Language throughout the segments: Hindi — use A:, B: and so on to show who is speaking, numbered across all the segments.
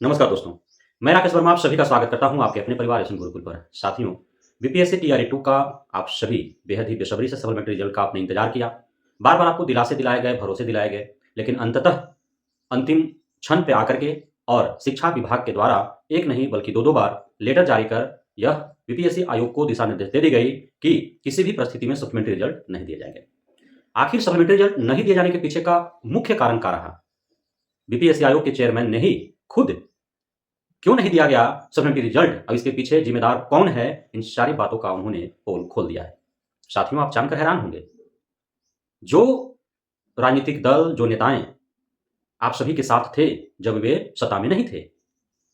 A: नमस्कार दोस्तों, मैं राकेश वर्मा आप सभी का स्वागत करता हूं आपके अपने परिवार एसएन गुरुकुल पर। साथियों, बीपीएससी टीआरई 2 का आप सभी बेहद ही बेसब्री से सप्लीमेंट्री रिजल्ट का आपने इंतजार किया। बार-बार आपको दिलासे दिलाए गए, भरोसे दिलाए गए, लेकिन अंततः अंतिम क्षण पे आकर के और शिक्षा विभाग के द्वारा एक नहीं बल्कि 2-2 बार लेटर जारी कर यह बीपीएससी आयोग को दिशा निर्देश दे दी गई कि किसी भी परिस्थिति में सप्लीमेंट्री रिजल्ट नहीं दिए जाएंगे। आखिर सप्लीमेंट्री रिजल्ट नहीं दिए जाने के पीछे का मुख्य कारण क्या रहा? बीपीएससी आयोग के चेयरमैन ने ही खुद क्यों नहीं दिया गया सप्लीमेंट्री रिजल्ट? अब इसके पीछे जिम्मेदार कौन है? इन सारी बातों का उन्होंने पोल खोल दिया है। साथियों, आप जानकर हैरान होंगे, जो राजनीतिक दल, जो नेताएं आप सभी के साथ थे जब वे सत्ता में नहीं थे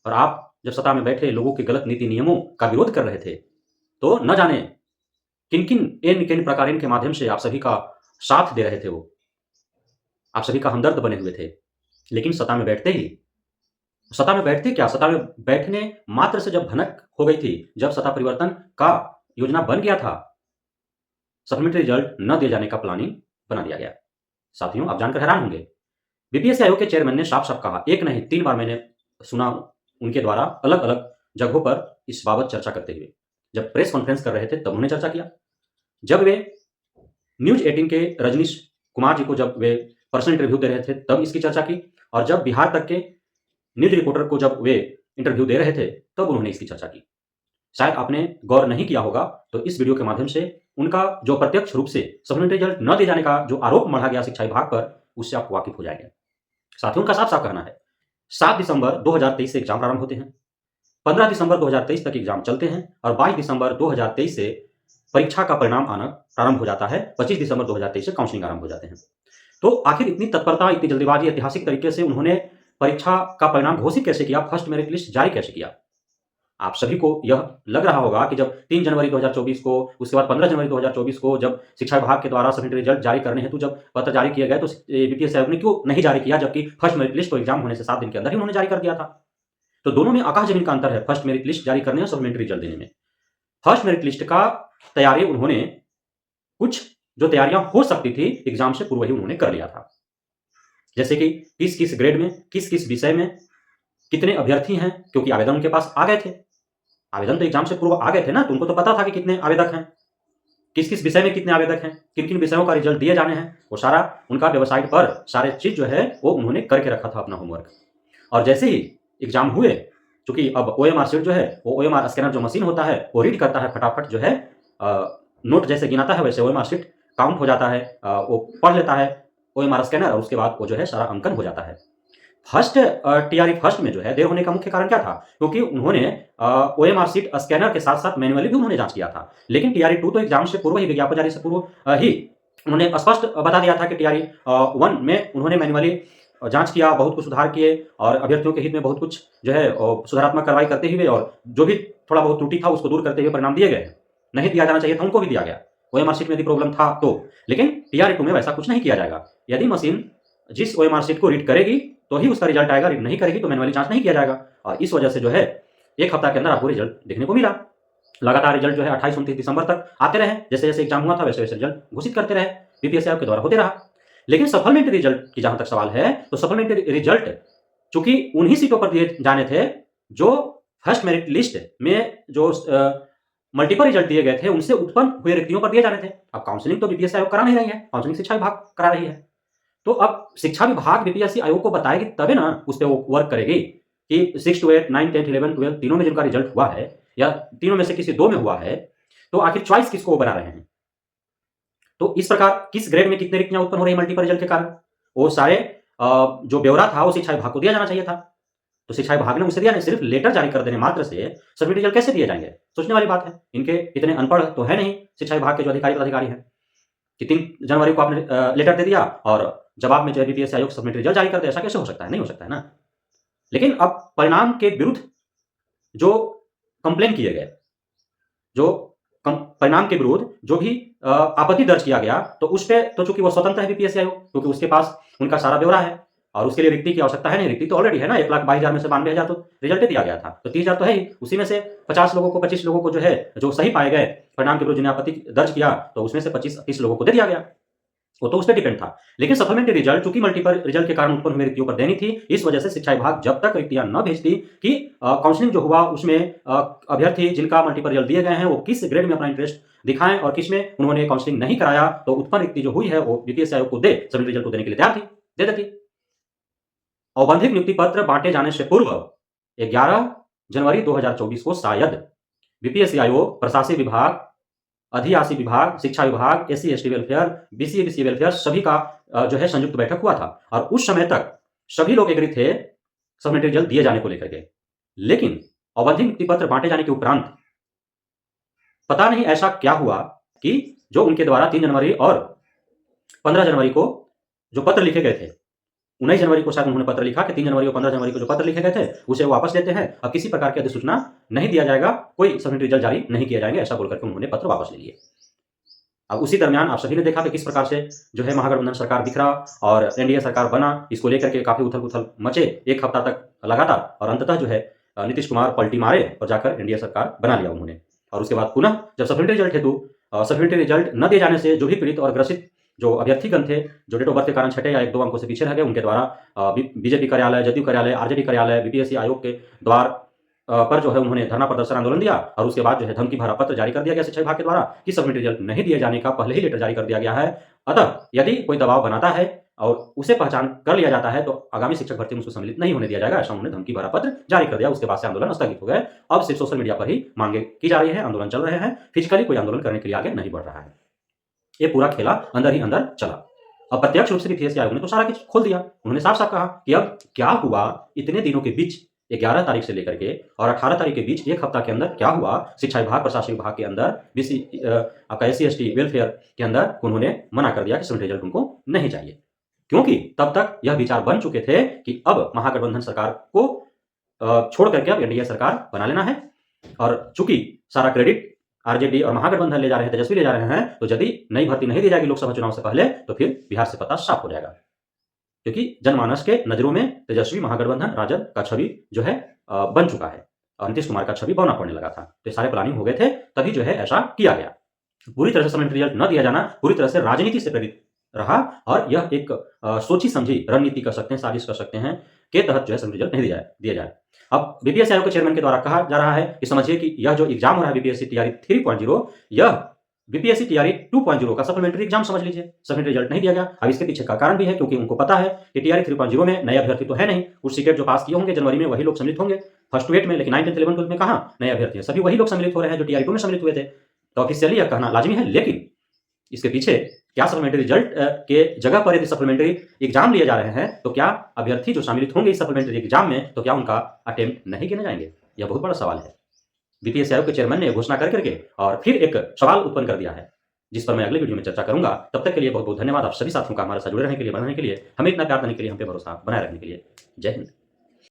A: और आप जब सत्ता में बैठे लोगों के गलत नीति नियमों का विरोध कर रहे थे, तो न जाने किन-किन किन प्रकार के माध्यम से आप सभी का साथ दे रहे थे वो। आप सभी का हमदर्द बने हुए थे। लेकिन सत्ता में बैठते क्या? सत्ता में बैठने मात्र से जब भनक हो गई थी, जब सत्ता परिवर्तन का योजना बन गया था, सप्लीमेंट्री रिजल्ट न दिए जाने का प्लानिंग बना दिया गया। साथियों, आप जानकर हैरान होंगे, बीपीएससी आयोग के चेयरमैन ने साफ-साफ कहा, एक नहीं 3 बार मैंने सुना उनके द्वारा अलग-अलग जगहों पर इस बाबत चर्चा करते हुए। जब प्रेस कॉन्फ्रेंस कर रहे थे तब उन्होंने चर्चा किया। जब वे न्यूज़ 18 के रजनीश कुमार जी को जब वे पर्सनल इंटरव्यू दे रहे थे तब इसकी चर्चा की और जब बिहार तक के न्यूज़ रिपोर्टर को जब वे इंटरव्यू दे रहे थे तब उन्होंने इसकी चर्चा की। शायद आपने गौर नहीं किया होगा तो इस वीडियो के माध्यम से उनका जो प्रत्यक्ष रूप से सप्लीमेंट्री रिजल्ट न दिए जाने का जो आरोप मढ़ा गया शिक्षा विभाग पर, उससे आप वाकिफ हो जाएंगे। साथियों, उनका साफ-साफ कहना है, 7 दिसंबर 2023 से एग्जाम प्रारंभ होते हैं, 15 दिसंबर 2023 तक एग्जाम चलते हैं और 22 दिसंबर 2023 से परीक्षा का परिणाम आना प्रारंभ हो जाता है। 25 दिसंबर 2023 से काउंसलिंग आरंभ हो जाते हैं। तो आखिर इतनी तत्परता, इतनी जल्दीबाजी, ऐतिहासिक तरीके से उन्होंने परीक्षा का परिणाम घोषित कैसे किया? फर्स्ट मेरिट लिस्ट जारी कैसे किया? आप सभी को यह लग रहा होगा कि जब 3 जनवरी 2024 को, उसके बाद 15 जनवरी 2024 को जब शिक्षा विभाग के द्वारा सप्लीमेंट्री रिजल्ट जारी करने हेतु जब पत्र जारी किए गए तो बीपीएससी आयोग ने क्यों नहीं जारी किया, जबकि फर्स्ट मेरिट लिस्ट को एग्जाम होने से 7 दिन के अंदर ही उन्होंने जारी कर दिया था। तो दोनों में आकाश जमीन का अंतर है, फर्स्ट मेरिट लिस्ट जारी करने और सप्लीमेंट्री रिजल्ट देने में। फर्स्ट मेरिट लिस्ट का तैयारी उन्होंने कुछ जो तैयारियां हो सकती थी एग्जाम से पूर्व ही उन्होंने कर लिया था। जैसे कि किस-किस ग्रेड में, किस-किस विषय में कितने अभ्यर्थी हैं, क्योंकि आवेदन उनके पास आ गए थे। आवेदन तो एग्जाम से पूर्व आ गए थे ना, तो उनको तो पता था कि कितने आवेदक हैं, किस-किस विषय में कितने आवेदक हैं, किन-किन विषयों का रिजल्ट दिए जाने हैं। वो सारा उनका वेबसाइट पर सारे चीज़ जो है वो उन्होंने करके रखा था अपना होमवर्क। और जैसे ही एग्जाम हुए, चूँकि अब ओएमआर शीट जो है, वो ओएमआर स्कैनर जो मशीन होता है, वो रीड करता है फटाफट जो है नोट जैसे गिनाता है वैसे ओएमआर शीट काउंट हो जाता है, वो पढ़ लेता है ओएमआर स्कैनर और उसके बाद वो जो है सारा अंकन हो जाता है। फर्स्ट टीआरई फर्स्ट में जो है देर होने का मुख्य कारण क्या था? क्योंकि उन्होंने ओएमआर शीट स्कैनर के साथ-साथ मैन्युअली भी उन्होंने जाँच किया था। लेकिन टीआरई 2 तो एग्जाम से पूर्व ही, विज्ञापन जारी से पूर्व ही उन्होंने स्पष्ट बता दिया था कि टीआरई 1 में उन्होंने मैन्युअली जाँच किया, बहुत कुछ सुधार किए और अभ्यर्थियों के हित में बहुत कुछ जो है सुधारात्मक कार्रवाई करते हुए और जो भी थोड़ा बहुत त्रुटि था उसको दूर करते हुए परिणाम दिए गए। नहीं दिया जाना चाहिए था, उनको भी दिया गया। ओएमआर शीट में यदि प्रॉब्लम था तो। लेकिन टीआरई 2 में वैसा कुछ नहीं किया जाएगा। यदि मशीन जिस ओएमआर शीट को रीड करेगी तो ही उसका रिजल्ट आएगा, रीड नहीं करेगी तो मैन्युअली जाँच नहीं किया जाएगा। और इस वजह से जो है 1 हफ्ता के अंदर आपको रिजल्ट देखने को मिला। लगातार रिजल्ट जो है 28-29 दिसंबर तक आते रहे। जैसे-जैसे एग्जाम हुआ था वैसे-वैसे रिजल्ट घोषित करते रहे, बीपीएससी आयोग के द्वारा होते रहा। लेकिन सप्लीमेंट्री रिजल्ट की जहाँ तक सवाल है, तो सप्लीमेंट्री रिजल्ट चूँकि उन्हीं सीटों पर दिए जाने थे जो फर्स्ट मेरिट लिस्ट में जो मल्टीपल रिजल्ट दिए गए थे, उनसे उत्पन्न हुए रिक्तियों पर दिए जाने थे। अब काउंसलिंग तो बीपीएससी आयोग करा नहीं रही है, काउंसलिंग शिक्षा विभाग करा रही है। तो अब शिक्षा विभाग बीपीएससी आयोग को बताएगी तबे ना उस पे वो वर्क करेगी कि 6 टू 8, 9, 10, 11, 12 तीनों में जिनका रिजल्ट हुआ है या तीनों में से किसी 2 में हुआ है, तो आखिर चॉइस किसको वो बना रहे हैं। तो इस प्रकार किस ग्रेड में कितनी रिक्तियां उत्पन्न हो रही मल्टीपल रिजल्ट के कारण, वो सारे जो ब्यौरा था वो शिक्षा विभाग को दिया जाना चाहिए था। तो शिक्षा विभाग ने उसे दिया नहीं, सिर्फ लेटर जारी कर देने मात्र से सभी रिजल्ट कैसे दिए जाएंगे? सोचने वाली बात है। इनके इतने अनपढ़ तो है नहीं शिक्षा विभाग के जो अधिकारी हैं कि 3 जनवरी को आपने लेटर दे दिया और जवाब में जो है बीपीएससी आयोग सप्लीमेंट्री रिजल्ट जारी कर दे। ऐसा कैसे हो सकता है? नहीं हो सकता है ना। लेकिन अब परिणाम के विरुद्ध जो कंप्लेन किए गए, जो परिणाम के विरुद्ध जो भी आपत्ति दर्ज किया गया, तो उस पे तो चूंकि वो स्वतंत्र है बीपीएससी आयोग, क्योंकि उसके पास उनका सारा ब्यौरा है और उसके लिए रिक्ति की आवश्यकता है नहीं। रिक्ति तो ऑलरेडी है ना, 1,22,000 में से 92,000 तो रिजल्ट दिया गया था, तो 30,000 तो है ही। उसी में से 50 लोगों को, 25 लोगों को जो है जो सही पाए गए परिणाम के विरुद्ध जिन्हें आपत्ति दर्ज किया, तो उसमें से 25-30 लोगों को दे दिया गया। वो तो उस पर डिपेंड था। लेकिन सप्लीमेंट्री रिजल्ट चूंकि मल्टीपल रिजल्ट के कारण उत्पन्न हुए रिक्तियों पर देनी थी, इस वजह से शिक्षा विभाग जब तक रिक्तियां न भेजती कि काउंसलिंग जो हुआ उसमें अभ्यर्थी जिनका मल्टीपल रिजल्ट दिए गए हैं वो किस ग्रेड में अपना इंटरेस्ट दिखाएं और किस में उन्होंने काउंसलिंग नहीं कराया, तो उत्पन्न रिक्ति जो हुई है वो बीपीएससी आयोग को दे सप्लीमेंट्री रिजल्ट को देने के लिए तैयार थी, दे देती। औबंधिक नियुक्ति पत्र बांटे जाने से पूर्व 11 जनवरी 2024 को शायद बीपीएससी आयोग, प्रशासनिक विभाग, अधियासी विभाग, शिक्षा विभाग, SC ST welfare, BCA welfare सभी का जो है संयुक्त बैठक हुआ था और उस समय तक सभी लोग एग्री थे सप्लीमेंट्री रिजल्ट दिए जाने को लेकर के। लेकिन औबंधिक नियुक्ति पत्र बांटे जाने के उपरांत पता नहीं ऐसा क्या हुआ कि जो उनके द्वारा 3 जनवरी और 15 जनवरी को जो पत्र लिखे गए थे, 19 जनवरी को शायद उन्होंने पत्र लिखा कि 3 जनवरी और 15 जनवरी को जो पत्र लिखे गए थे उसे वापस लेते हैं, अब किसी प्रकार की अधिसूचना नहीं दिया जाएगा, कोई सप्लीमेंट्री रिजल्ट जारी नहीं किया जाएंगे, ऐसा बोलकर के उन्होंने पत्र वापस ले लिए। अब उसी दरमियान आप सभी ने देखा कि किस प्रकार से जो है महागठबंधन सरकार बिखरा और एनडीए सरकार बना, इसको लेकर के काफी उथल पुथल मचे एक हफ्ता तक लगातार और अंततः जो है नीतीश कुमार पलटी मारे और जाकर एनडीए सरकार बना लिया उन्होंने। और उसके बाद पुनः जब सप्लीमेंट्री रिजल्ट हेतु सप्लीमेंट्री रिजल्ट न दिए जाने से जो भी पीड़ित और ग्रसित जो अभ्यर्थीगण थे, जो डेट ऑफ बर्थ के कारण छठे या 1-2 अंकों से पीछे रह गए, उनके द्वारा बीजेपी कार्यालय, जदयू कार्यालय, आरजेडी कार्यालय, बीपीएससी आयोग के द्वार पर जो है उन्होंने धरना प्रदर्शन आंदोलन दिया और उसके बाद जो है धमकी भरा पत्र जारी कर दिया गया शिक्षा विभाग के द्वारा कि सप्लीमेंट्री रिजल्ट नहीं दिए जाने का पहले ही लेटर जारी कर दिया गया है। अतः यदि कोई दबाव बनाता है और उसे पहचान कर लिया जाता है तो आगामी शिक्षक भर्ती में उसको सम्मिलित नहीं होने दिया जाएगा, ऐसा उन्होंने धमकी भरा पत्र जारी कर दिया। उसके बाद से आंदोलन स्थगित हो गए। अब सिर्फ सोशल मीडिया पर ही मांगे की जा रही है, आंदोलन चल रहे हैं, फिजिकली कोई आंदोलन करने के लिए आगे नहीं बढ़ रहा है। ये पूरा खेला अंदर ही अंदर चला। अब प्रत्यक्ष रूप से बीपीएससी आयोग ने तो सारा कुछ खोल दिया। उन्होंने साफ साफ कहा कि अब क्या हुआ इतने दिनों के बीच, 11 तारीख से लेकर के और 18 तारीख के बीच एक हफ्ता के अंदर क्या हुआ शिक्षा विभाग, प्रशासनिक विभाग के अंदर, आपका एससी एसटी वेलफेयर के अंदर उन्होंने मना कर दिया कि सप्लीमेंट्री रिजल्ट उनको नहीं चाहिए, क्योंकि तब तक यह विचार बन चुके थे कि अब महागठबंधन सरकार को छोड़ करके अब एनडीए सरकार बना लेना है। और चूंकि सारा क्रेडिट आरजेडी और महागठबंधन ले जा रहे हैं, तेजस्वी ले जा रहे हैं, तो यदि नई भर्ती नहीं दी जाएगी लोकसभा चुनाव से पहले तो फिर बिहार से पता साफ हो जाएगा, क्योंकि जनमानस के नजरों में तेजस्वी, महागठबंधन, राजद का छवि जो है बन चुका है और नीतीश कुमार का छवि बौना पड़ने लगा था। तो सारे प्लानिंग हो गए थे, तभी जो है ऐसा किया गया। पूरी तरह से सप्लीमेंट्री रिजल्ट न दिया जाना पूरी तरह से राजनीति से प्रेरित रहा और यह एक सोची समझी रणनीति कर सकते हैं, साजिश कर सकते हैं के तहत जो है सप्लीमेंट्री रिजल्ट नहीं दिया जाए। अब बीपीएससी आयोग के चेयरमैन के द्वारा कहा जा रहा है कि समझिए कि यह जो एग्जाम हो रहा है बीपीएससी टीआरई 3.0, यह बीपीएससी टीआरई 2.0 का सप्लीमेंट्री एग्जाम समझ लीजिए। सप्लीमेंट्री रिजल्ट नहीं दिया गया। अब इसके पीछे का कारण भी है क्योंकि उनको पता है कि टीआरई 3.0 में नए अभ्यर्थी तो है नहीं, कुछ सीटेट जो पास किए होंगे जनवरी में वही लोग सम्मिलित होंगे फर्स्ट टू 8 में, लेकिन 9, 10, 11, 12 में कहाँ नए अभ्यर्थी है, सभी वही लोग सम्मिलित हो रहे हैं जो टीआरई 2 में सम्मिलित हुए थे। तो ऑफिशियली यह कहना लाजमी है, लेकिन इसके पीछे क्या सप्लीमेंट्री रिजल्ट के जगह पर यदि सप्लीमेंट्री एग्जाम लिए जा रहे हैं तो क्या अभ्यर्थी जो शामिलित होंगे इस सप्लीमेंट्री एग्जाम में तो क्या उनका अटेम्प्ट नहीं गिने जाएंगे? यह बहुत बड़ा सवाल है। बीपीएससी आयोग के चेयरमैन ने घोषणा करके और फिर एक सवाल उत्पन्न कर दिया है, जिस पर मैं अगले वीडियो में चर्चा करूंगा। तब तक के लिए बहुत बहुत धन्यवाद आप सभी साथियों का हमारे साथ जुड़े रहने के लिए, बढ़ने के लिए, हमें इतना प्यार देने के लिए, हम पे भरोसा बनाए रखने के लिए। जय हिंद।